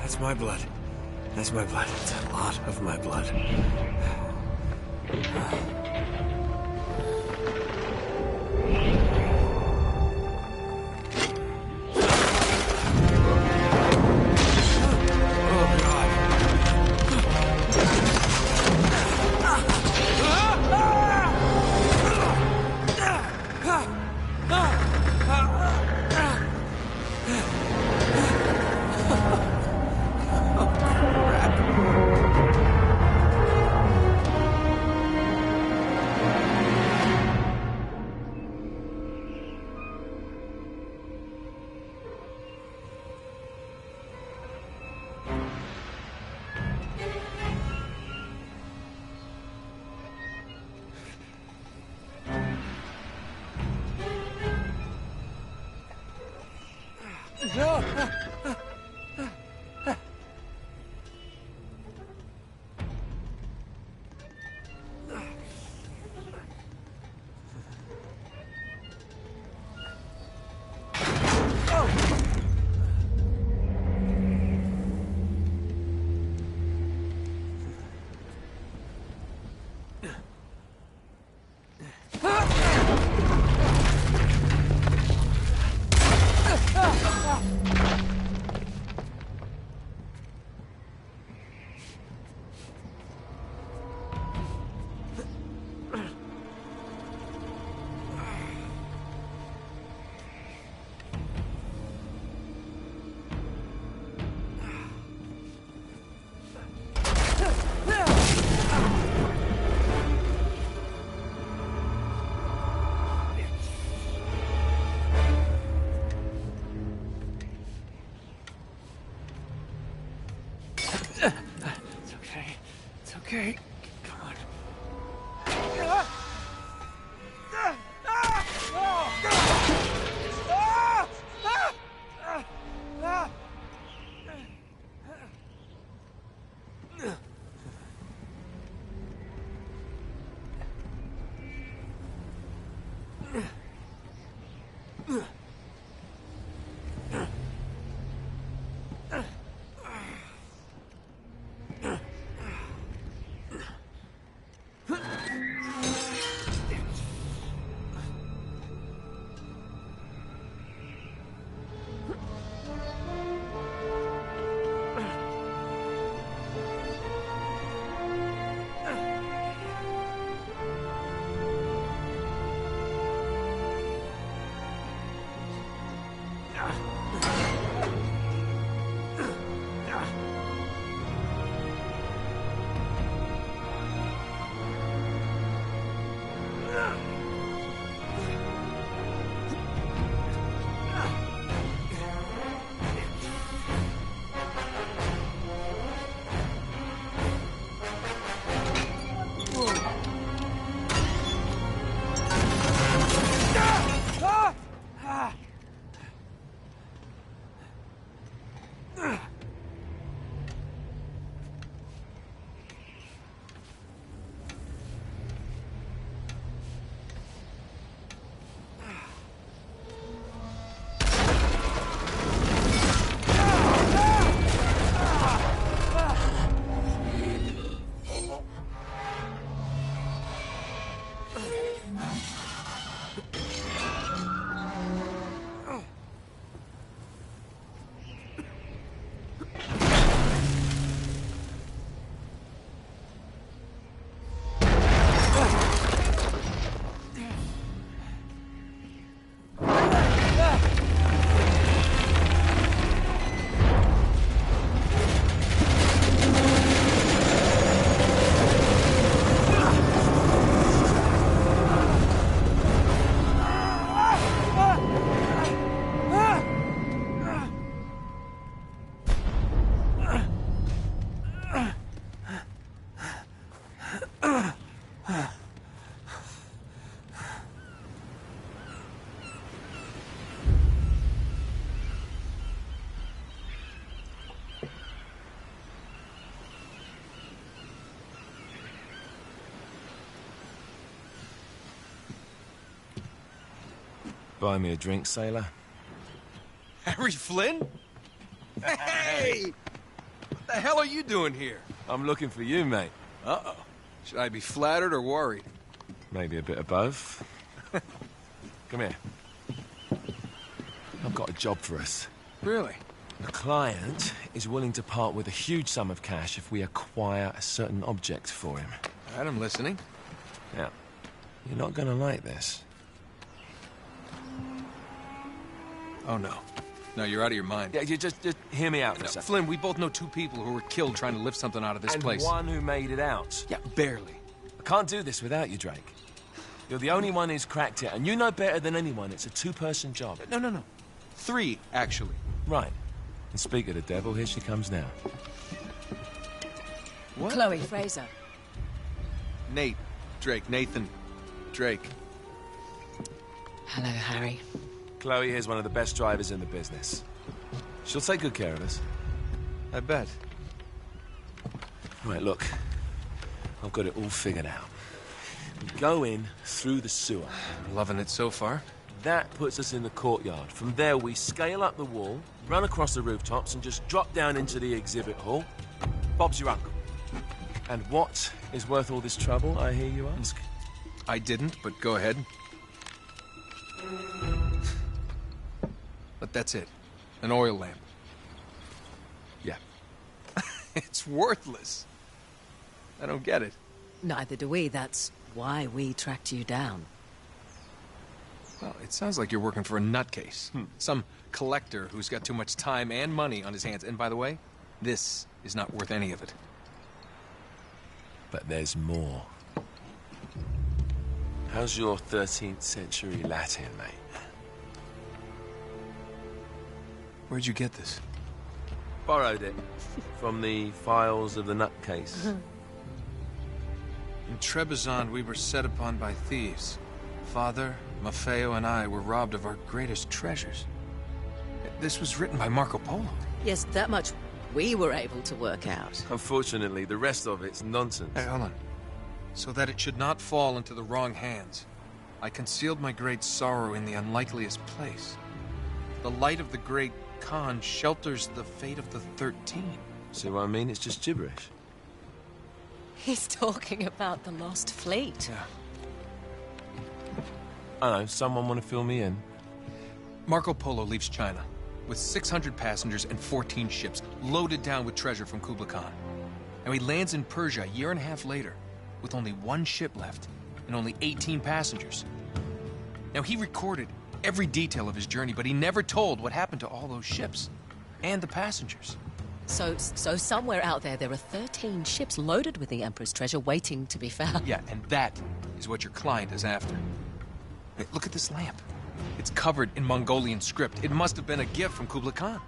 That's my blood. That's my blood. It's a lot of my blood. No! Okay, come on. Buy me a drink, sailor? Harry Flynn? Hey! The hell are you doing here? I'm looking for you, mate. Uh-oh. Should I be flattered or worried? Maybe a bit of both. Come here. I've got a job for us. Really? A client is willing to part with a huge sum of cash if we acquire a certain object for him. All right, I'm listening. Now, you're not gonna like this. Oh, no. No, you're out of your mind. Yeah, you just hear me out for a No, second. Flynn, we both know 2 people who were killed trying to lift something out of this And place. one who made it out. Yeah, barely. I can't do this without you, Drake. You're the only one who's cracked it, and you know better than anyone it's a 2-person job. No. 3, actually. Right. And speak of the devil, here she comes now. What? Chloe Fraser. Nate. Drake. Nathan. Drake. Hello, Harry. Chloe is one of the best drivers in the business. She'll take good care of us. I bet. Right, look. I've got it all figured out. We go in through the sewer. Loving it so far. That puts us in the courtyard. From there, we scale up the wall, run across the rooftops, and just drop down into the exhibit hall. Bob's your uncle. And what is worth all this trouble, I hear you ask? I didn't, but go ahead. But that's it. An oil lamp. Yeah. It's worthless. I don't get it. Neither do we. That's why we tracked you down. Well, it sounds like you're working for a nutcase. Some collector who's got too much time and money on his hands. And by the way, this is not worth any of it. But there's more. How's your 13th century Latin, mate? Where'd you get this? Borrowed it from the files of the nutcase. In Trebizond, we were set upon by thieves. Father, Maffeo, and I were robbed of our greatest treasures. This was written by Marco Polo. Yes, that much we were able to work out. Unfortunately, the rest of it's nonsense. Hey, hold on. So that it should not fall into the wrong hands, I concealed my great sorrow in the unlikeliest place. The light of the great Khan shelters the fate of the 13. See what I mean? It's just gibberish. He's talking about the lost fleet. Yeah. I know, someone want to fill me in? Marco Polo leaves China with 600 passengers and 14 ships loaded down with treasure from Kublai Khan. And he lands in Persia a year and a half later with only 1 ship left and only 18 passengers. Now, he recorded every detail of his journey, but he never told what happened to all those ships and the passengers. So somewhere out there are 13 ships loaded with the Emperor's treasure waiting to be found. Yeah, and that is what your client is after. Hey, look at this lamp. It's covered in Mongolian script. It must have been a gift from Kublai Khan.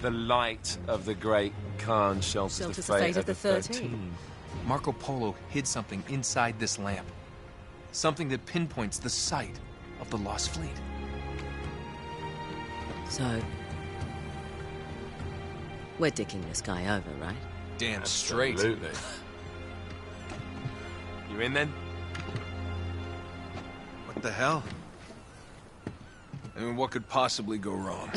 The light of the great Khan shelters the fate of the 13. Marco Polo hid something inside this lamp. Something that pinpoints the site of the lost fleet. So, we're dicking this guy over, right? Damn straight. Absolutely. You in then? What the hell? I mean, what could possibly go wrong?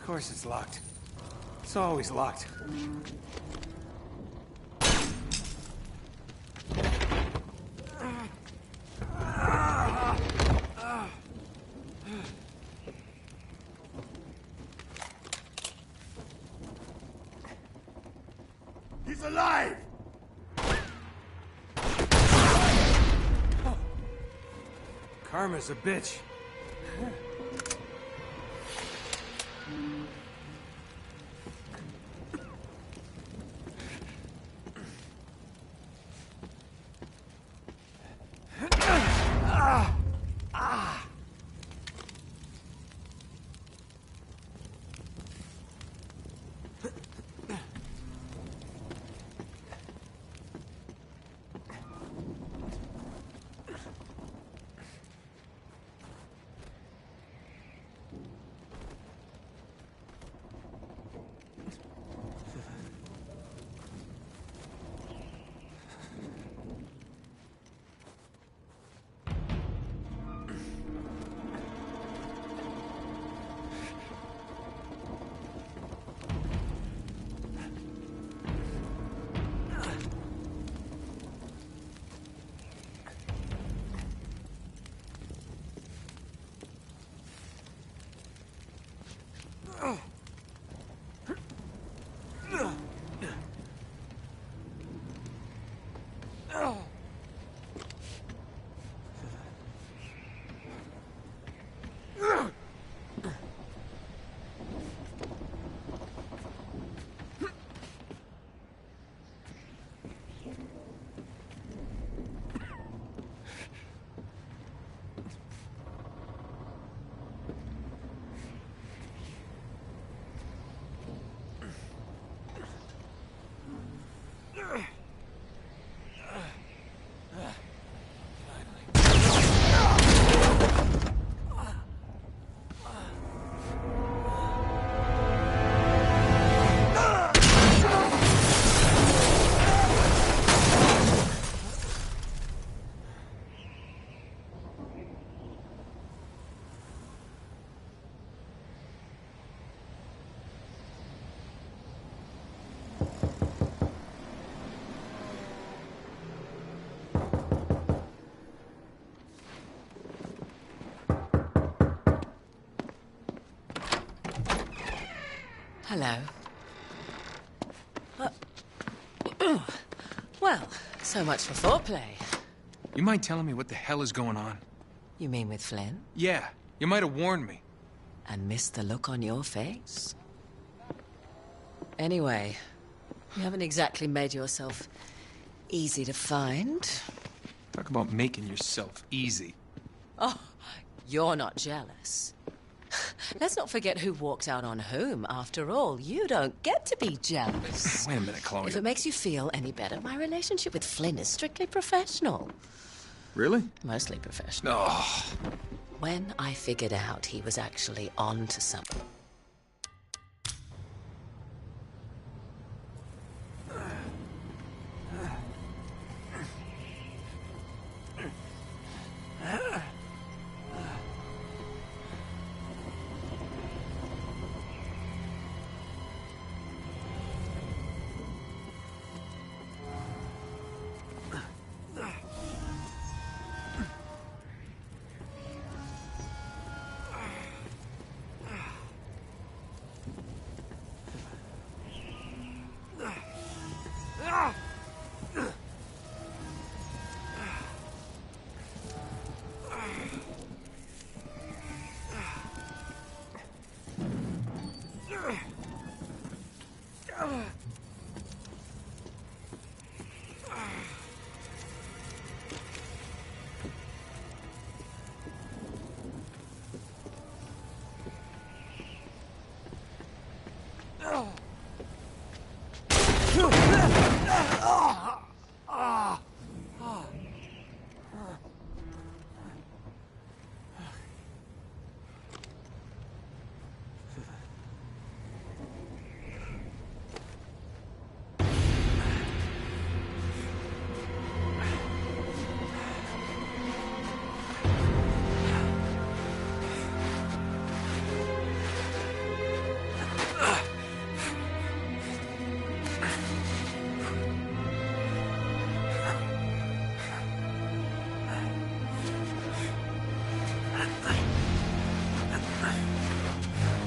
Of course it's locked. It's always locked. He's alive! Karma's a bitch. Hello. Well, so much for foreplay. You mind telling me what the hell is going on? You mean with Flynn? Yeah, you might have warned me. And missed the look on your face? Anyway, you haven't exactly made yourself easy to find. Talk about making yourself easy. Oh, you're not jealous. Let's not forget who walked out on whom. After all, you don't get to be jealous. Wait a minute, Chloe. If it makes you feel any better, my relationship with Flynn is strictly professional. Really? Mostly professional. Oh. When I figured out he was actually on to something.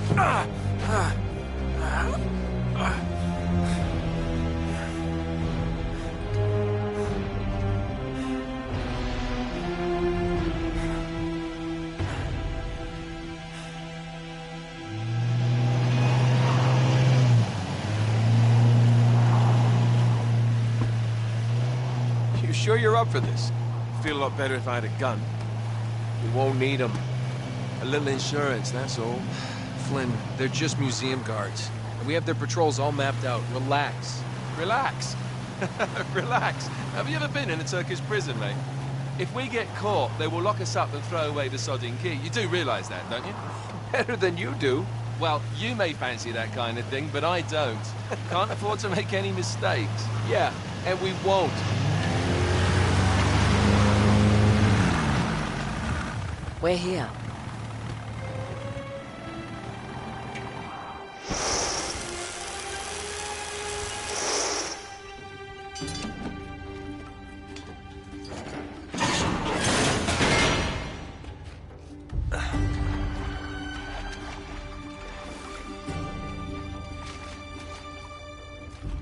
You sure you're up for this? Feel a lot better if I had a gun. We won't need them. A little insurance, that's all. Flynn, they're just museum guards. And we have their patrols all mapped out. Relax. Relax. Relax. Have you ever been in a Turkish prison, mate? If we get caught, they will lock us up and throw away the sodding key. You do realize that, don't you? Better than you do. Well, you may fancy that kind of thing, but I don't. Can't afford to make any mistakes. Yeah, and we won't. We're here.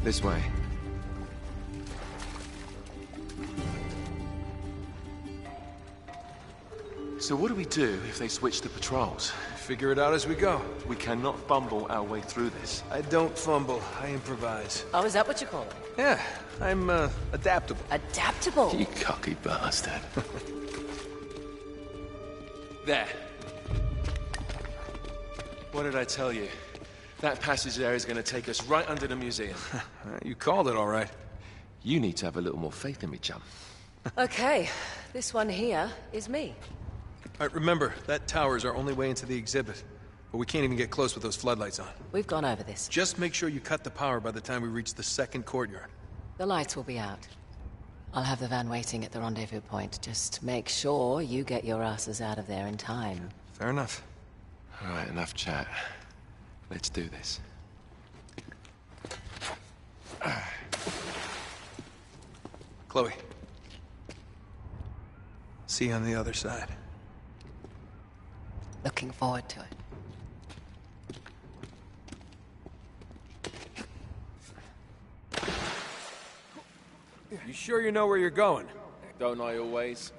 This way. So what do we do if they switch the patrols? Figure it out as we go. We cannot fumble our way through this. I don't fumble. I improvise. Oh, is that what you call it? Yeah, I'm, adaptable. Adaptable. You cocky bastard. There. What did I tell you? That passage there is going to take us right under the museum. You called it all right. You need to have a little more faith in me, chum. Okay, this one here is me. All right, remember, that tower is our only way into the exhibit. But we can't even get close with those floodlights on. We've gone over this. Just make sure you cut the power by the time we reach the second courtyard. The lights will be out. I'll have the van waiting at the rendezvous point. Just make sure you get your asses out of there in time. Fair enough. All right, enough chat. Let's do this. Chloe. See you on the other side. Looking forward to it. You sure you know where you're going? Don't I always?